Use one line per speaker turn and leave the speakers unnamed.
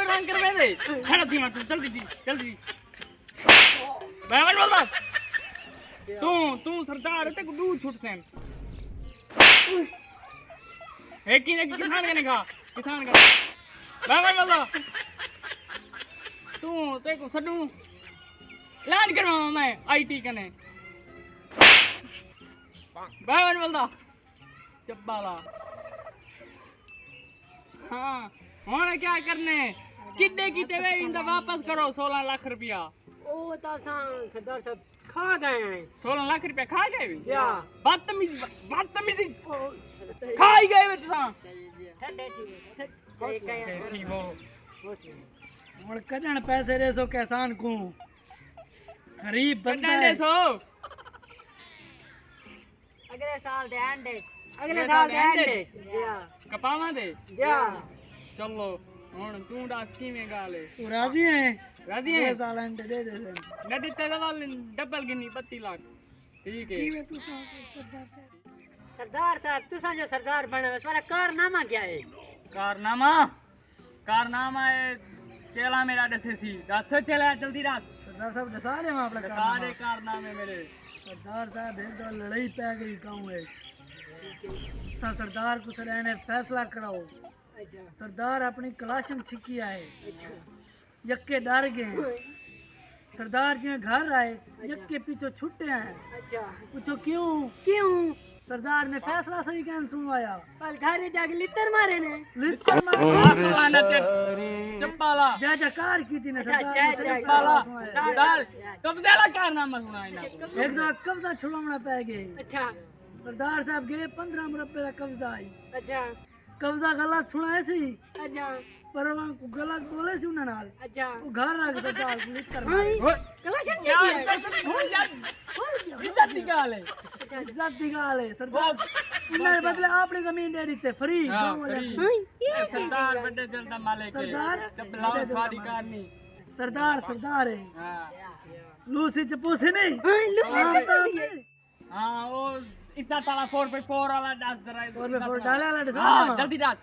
ऐलान कर दे खड़ा थी मैं तू जल्दी बैठ बोलता तू सरदार है ते को दूध छुटते हैं एक ही किसान का बैठ बोलता तू ते को सडू ऐलान कर मैं आईटी कने बैठ बोलता चप्पाला हाँ होने क्या करने कितने कीते वे इंदा वापस करो 16 लाख रुपया
ओ तासा सरदार साहब खा गए हैं
16 लाख रुपया खा गए वे
जा
बदतमीजी खा ही गए वे तुसा
ठंडे
ठीक हो
और कदन पैसे दे सो किसान को गरीब बंदा
दे
है
सो
अगले साल दे एंड जा
कपावा दे
जा
चलो हुन तू दस किवें गाले
वो राजी है
राजी है
साल अंडे दे
नदी तेरे वाल डबल गिनी 32 लाख ठीक है
सरदार साहब तुसा जो सरदार बने सारा कारनामा क्या है
कारनामा है चेला मेरा दसेसी दस चला जल्दी दस
सरदार साहब बता दे वहां अपना
सारे कारनामे मेरे
सरदार साहब एक तो लड़ाई पै गई गांव में तो सरदार को सराने फैसला कराओ
अच्छा
सरदार अपनी कलाशन छिकी आए यक्के डर गए सरदार जी घर आए यक्के पीछे छुट्टे हैं
अच्छा
पूछो क्यों सरदार ने फैसला सही कहन सुनवाया
कल घर जाके लिटर मारे ने
लिट्टर मार
चप्पाला
जय जयकार की थी ने
अच्छा,
सरदार
जय
ने सही
चप्पाला
फैसला सुनाया।
सरदार कब्जा ला कारनामा सुना इना
एक दो कब्जा छुड़ावना पै गए
अच्छा
सरदार साहब गए 15 मुरब्बे का कब्जा आई
अच्छा
कब्जा गलत सुनाए सी
अच्छा
पर वहां को गलत बोले सी उन्हें नाल
अच्छा
वो घर रख सरदार को लिट्टर
कलाशन
क्या
क्या
इज्जत निकाले
इज्जत दिगाले सरदार उन्हें बदले आपने जमीन दे दी थे फ्री
हाँ, free। सरदार बड़े जल्दा मालिक है
सरदार
चप्पलाओ फाड़ी कारनी
सरदार है
हाँ
लूसी च पूछी नहीं
हाँ वो इतना ताला 4x4 वाला डांस कर रहा है
और मैं फोर डाले वाला
हाँ जल्दी डांस